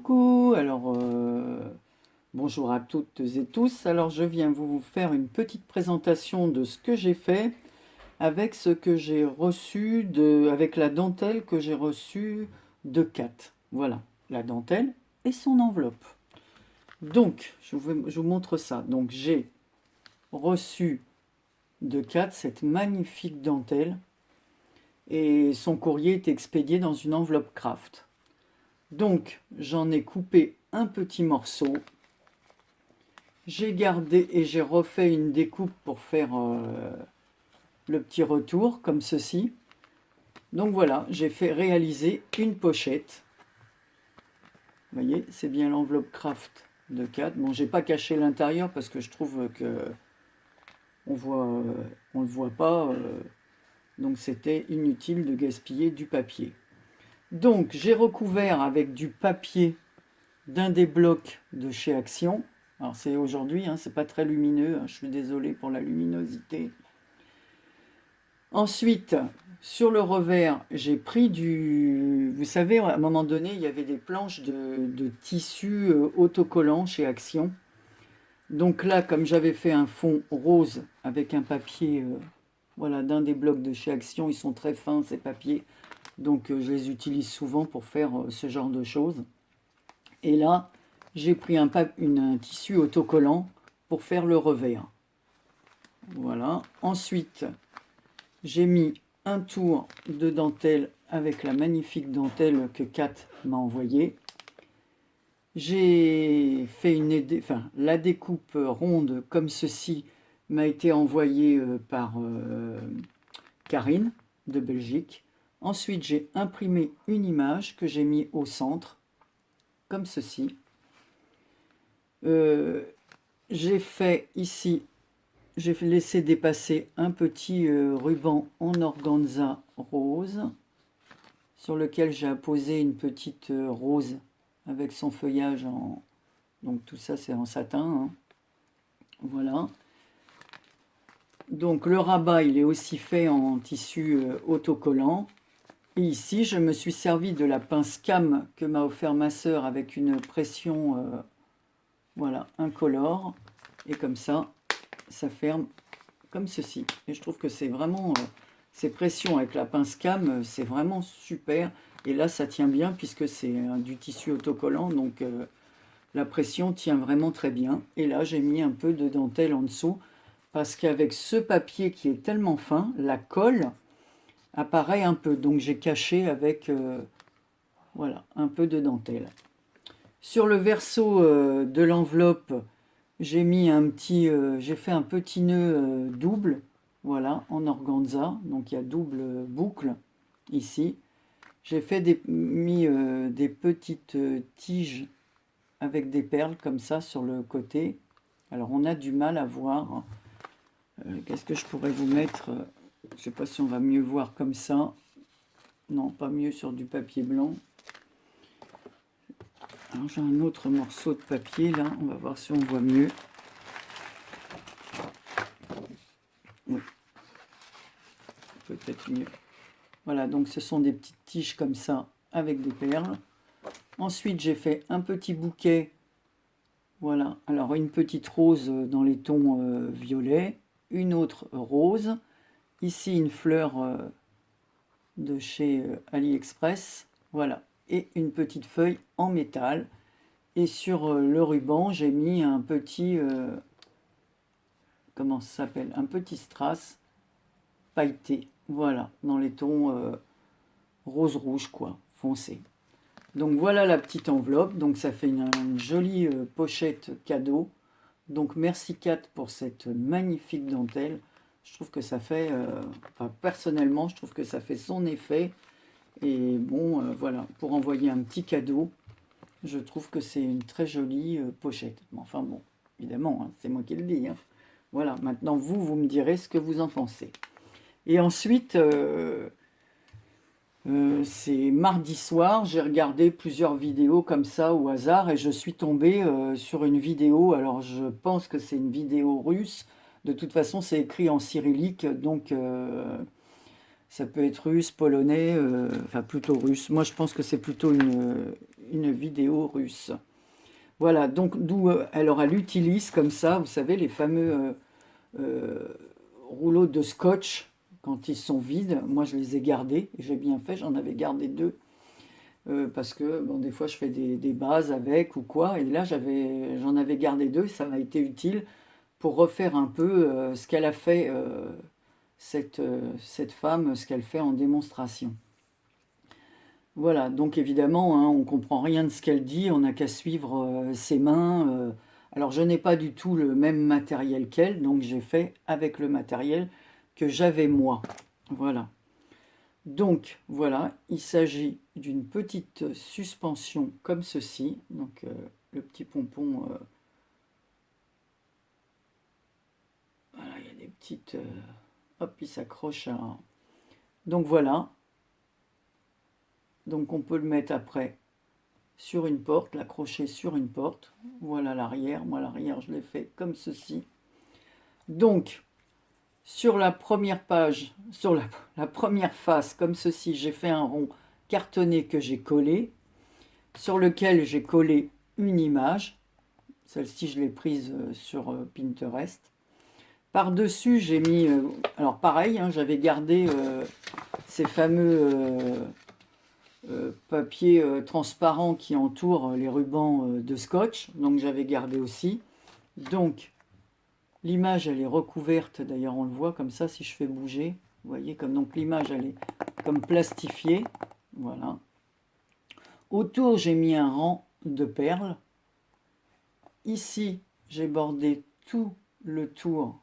Coucou, alors bonjour à toutes et tous. Alors je viens vous faire une petite présentation de ce que j'ai fait avec ce que j'ai reçu avec la dentelle que j'ai reçue de Kat. Voilà, la dentelle et son enveloppe. Donc, je vous montre ça. Donc j'ai reçu de Kat cette magnifique dentelle et son courrier est expédié dans une enveloppe craft. Donc, j'en ai coupé un petit morceau. J'ai gardé et j'ai refait une découpe pour faire le petit retour, comme ceci. Donc voilà, j'ai fait réaliser une pochette. Vous voyez, c'est bien l'enveloppe craft de 4. Bon, j'ai pas caché l'intérieur parce que je trouve que on le voit pas. Donc c'était inutile de gaspiller du papier. Donc j'ai recouvert avec du papier d'un des blocs de chez Action. Alors c'est aujourd'hui, hein, c'est pas très lumineux, hein, je suis désolé pour la luminosité. Ensuite, sur le revers, j'ai pris du... Vous savez, à un moment donné, il y avait des planches de tissu autocollant chez Action. Donc là, comme j'avais fait un fond rose avec un papier, voilà, d'un des blocs de chez Action, ils sont très fins ces papiers. Donc je les utilise souvent pour faire ce genre de choses. Et là, j'ai pris un tissu autocollant pour faire le revers. Voilà. Ensuite, j'ai mis un tour de dentelle avec la magnifique dentelle que Kat m'a envoyée. J'ai fait la découpe ronde comme ceci m'a été envoyée par Karine de Belgique. Ensuite, j'ai imprimé une image que j'ai mis au centre, comme ceci. J'ai fait ici, j'ai laissé dépasser un petit ruban en organza rose sur lequel j'ai apposé une petite rose avec son feuillage en... Donc tout ça c'est en satin, hein. Voilà. Donc le rabat il est aussi fait en tissu autocollant. Et ici je me suis servi de la pince cam que m'a offert ma sœur avec une pression... voilà, incolore. Et comme ça ferme comme ceci. Et je trouve que c'est vraiment... ces pressions avec la pince cam, c'est vraiment super. Et là, ça tient bien puisque c'est du tissu autocollant. Donc, la pression tient vraiment très bien. Et là, j'ai mis un peu de dentelle en dessous. Parce qu'avec ce papier qui est tellement fin, la colle apparaît un peu. Donc, j'ai caché avec... voilà, un peu de dentelle. Sur le verso de l'enveloppe, j'ai fait un petit nœud double, voilà, en organza. Donc il y a double boucle ici. J'ai mis des petites tiges avec des perles comme ça sur le côté. Alors on a du mal à voir. Qu'est-ce que je pourrais vous mettre? Je ne sais pas si on va mieux voir comme ça. Non, pas mieux sur du papier blanc. Alors j'ai un autre morceau de papier là, on va voir si on voit mieux. Oui, peut-être mieux. Voilà, donc ce sont des petites tiges comme ça avec des perles. Ensuite, j'ai fait un petit bouquet. Voilà, alors une petite rose dans les tons violets, une autre rose. Ici, une fleur de chez AliExpress. Voilà, et une petite feuille en métal. Et sur le ruban, j'ai mis un petit... comment ça s'appelle? Un petit strass pailleté. Voilà, dans les tons rose-rouge, quoi, foncé. Donc voilà la petite enveloppe. Donc ça fait une jolie pochette cadeau. Donc merci Kat pour cette magnifique dentelle. Je trouve que ça fait, enfin personnellement, je trouve que ça fait son effet. Et bon, voilà, pour envoyer un petit cadeau, je trouve que c'est une très jolie pochette. Enfin bon, évidemment, hein, c'est moi qui le dis, hein. Voilà, maintenant vous me direz ce que vous en pensez. Et ensuite, c'est mardi soir, j'ai regardé plusieurs vidéos comme ça au hasard et je suis tombé sur une vidéo. Alors je pense que c'est une vidéo russe. De toute façon, c'est écrit en cyrillique, donc ça peut être russe, polonais, enfin plutôt russe. Moi, je pense que c'est plutôt une vidéo russe. Voilà, donc d'où alors elle utilise comme ça, vous savez, les fameux rouleaux de scotch quand ils sont vides. Moi, je les ai gardés, et j'ai bien fait, j'en avais gardé 2. Parce que bon, des fois je fais des bases avec ou quoi, et là j'en avais gardé 2, ça m'a été utile pour refaire un peu ce qu'elle a fait, cette femme, ce qu'elle fait en démonstration. Voilà, donc évidemment, hein, on ne comprend rien de ce qu'elle dit, on n'a qu'à suivre ses mains. Alors je n'ai pas du tout le même matériel qu'elle, donc j'ai fait avec le matériel que j'avais moi. Voilà. Donc voilà, il s'agit d'une petite suspension comme ceci. Donc le petit pompon, voilà, il y a des petites... hop, il s'accroche à... Donc voilà, donc on peut le mettre après sur une porte, l'accrocher sur une porte. Voilà l'arrière, moi l'arrière je l'ai fait comme ceci. Donc sur la première page, sur la première face comme ceci, j'ai fait un rond cartonné que j'ai collé, sur lequel j'ai collé une image. Celle-ci, je l'ai prise sur Pinterest. Par-dessus, j'ai mis... alors pareil, hein, j'avais gardé ces fameux papiers transparents qui entourent les rubans de scotch. Donc j'avais gardé aussi. Donc l'image, elle est recouverte. D'ailleurs, on le voit comme ça si je fais bouger. Vous voyez, comme donc l'image, elle est comme plastifiée. Voilà. Autour, j'ai mis un rang de perles. Ici, j'ai bordé tout le tour.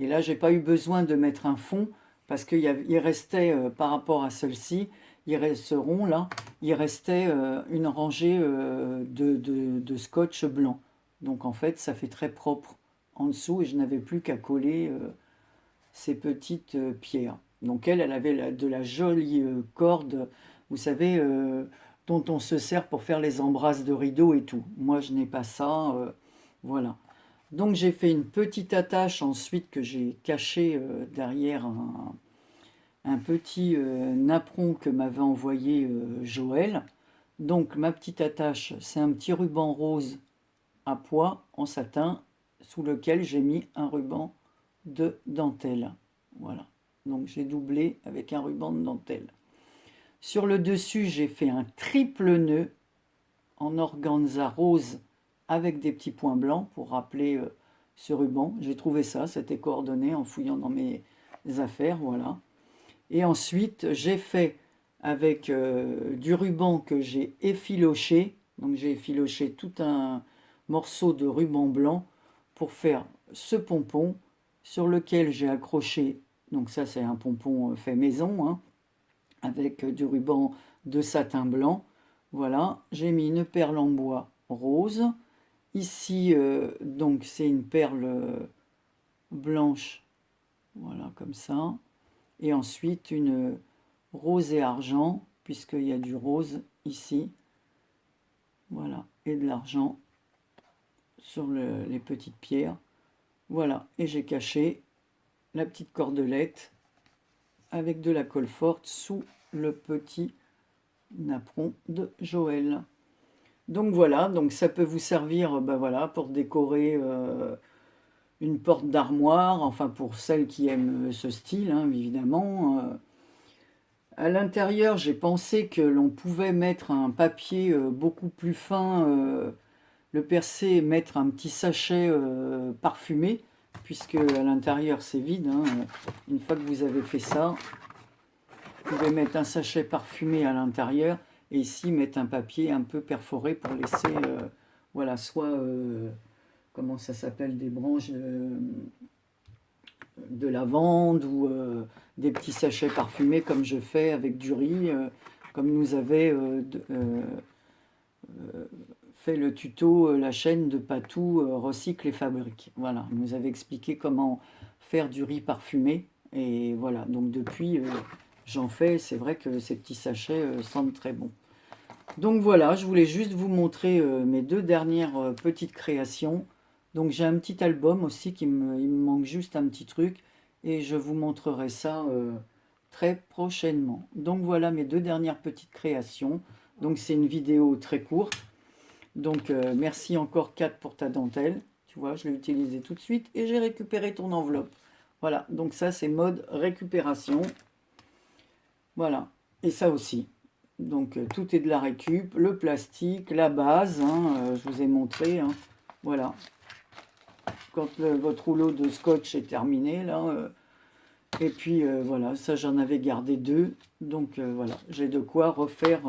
Et là, j'ai pas eu besoin de mettre un fond parce qu'il restait, par rapport à celle-ci, ce rond là, il restait une rangée de scotch blanc. Donc en fait, ça fait très propre en dessous et je n'avais plus qu'à coller ces petites pierres. Donc elle avait de la jolie corde, vous savez, dont on se sert pour faire les embrasses de rideau et tout. Moi, je n'ai pas ça, voilà. Donc j'ai fait une petite attache ensuite que j'ai caché derrière un petit napperon que m'avait envoyé Joël. Donc ma petite attache, c'est un petit ruban rose à pois en satin sous lequel j'ai mis un ruban de dentelle. Voilà. Donc j'ai doublé avec un ruban de dentelle. Sur le dessus, j'ai fait un triple nœud en organza rose avec des petits points blancs pour rappeler ce ruban. J'ai trouvé ça, c'était coordonné en fouillant dans mes affaires, voilà. Et ensuite, j'ai fait avec du ruban que j'ai effiloché. Donc j'ai effiloché tout un morceau de ruban blanc pour faire ce pompon sur lequel j'ai accroché, donc ça c'est un pompon fait maison, hein, avec du ruban de satin blanc. Voilà, j'ai mis une perle en bois rose. Ici, donc c'est une perle blanche, voilà, comme ça. Et ensuite une rose et argent, puisqu'il y a du rose ici. Voilà, et de l'argent sur les petites pierres. Voilà, et j'ai caché la petite cordelette avec de la colle forte sous le petit napperon de Joël. Donc voilà, donc ça peut vous servir ben voilà, pour décorer une porte d'armoire, enfin pour celles qui aiment ce style, hein, évidemment. À l'intérieur, j'ai pensé que l'on pouvait mettre un papier beaucoup plus fin, le percer et mettre un petit sachet parfumé, puisque à l'intérieur c'est vide, hein. Une fois que vous avez fait ça, vous pouvez mettre un sachet parfumé à l'intérieur et ici mettre un papier un peu perforé pour laisser, voilà, soit, comment ça s'appelle, des branches de lavande ou des petits sachets parfumés comme je fais avec du riz, comme nous avait fait le tuto la chaîne de Patou Recycle et Fabrique. Voilà, il nous avait expliqué comment faire du riz parfumé et voilà, donc depuis j'en fais, c'est vrai que ces petits sachets sentent très bon. Donc voilà, je voulais juste vous montrer mes 2 dernières petites créations. Donc j'ai un petit album aussi il me manque juste un petit truc et je vous montrerai ça très prochainement. Donc voilà mes 2 dernières petites créations. Donc c'est une vidéo très courte. Donc merci encore Kat pour ta dentelle. Tu vois, je l'ai utilisée tout de suite et j'ai récupéré ton enveloppe. Voilà, donc ça c'est mode récupération. Voilà, et ça aussi. Donc tout est de la récup, le plastique, la base, hein, je vous ai montré. Hein, voilà, quand votre rouleau de scotch est terminé, là. Et puis voilà, ça j'en avais gardé 2. Donc voilà, j'ai de quoi refaire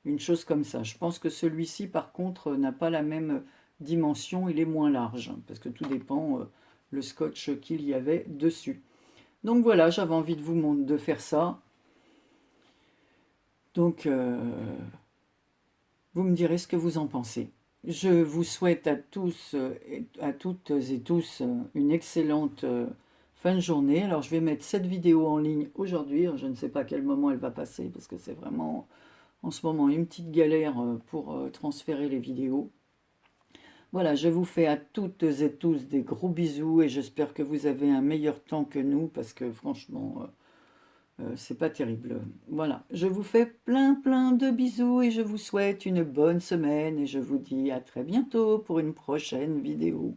une chose comme ça. Je pense que celui-ci, par contre, n'a pas la même dimension, il est moins large, hein, parce que tout dépend le scotch qu'il y avait dessus. Donc voilà, j'avais envie de faire ça. Donc, vous me direz ce que vous en pensez. Je vous souhaite à tous, à toutes et tous, une excellente fin de journée. Alors, je vais mettre cette vidéo en ligne aujourd'hui. Je ne sais pas à quel moment elle va passer, parce que c'est vraiment, en ce moment, une petite galère pour transférer les vidéos. Voilà, je vous fais à toutes et tous des gros bisous et j'espère que vous avez un meilleur temps que nous, parce que franchement... c'est pas terrible. Voilà, je vous fais plein de bisous et je vous souhaite une bonne semaine et je vous dis à très bientôt pour une prochaine vidéo.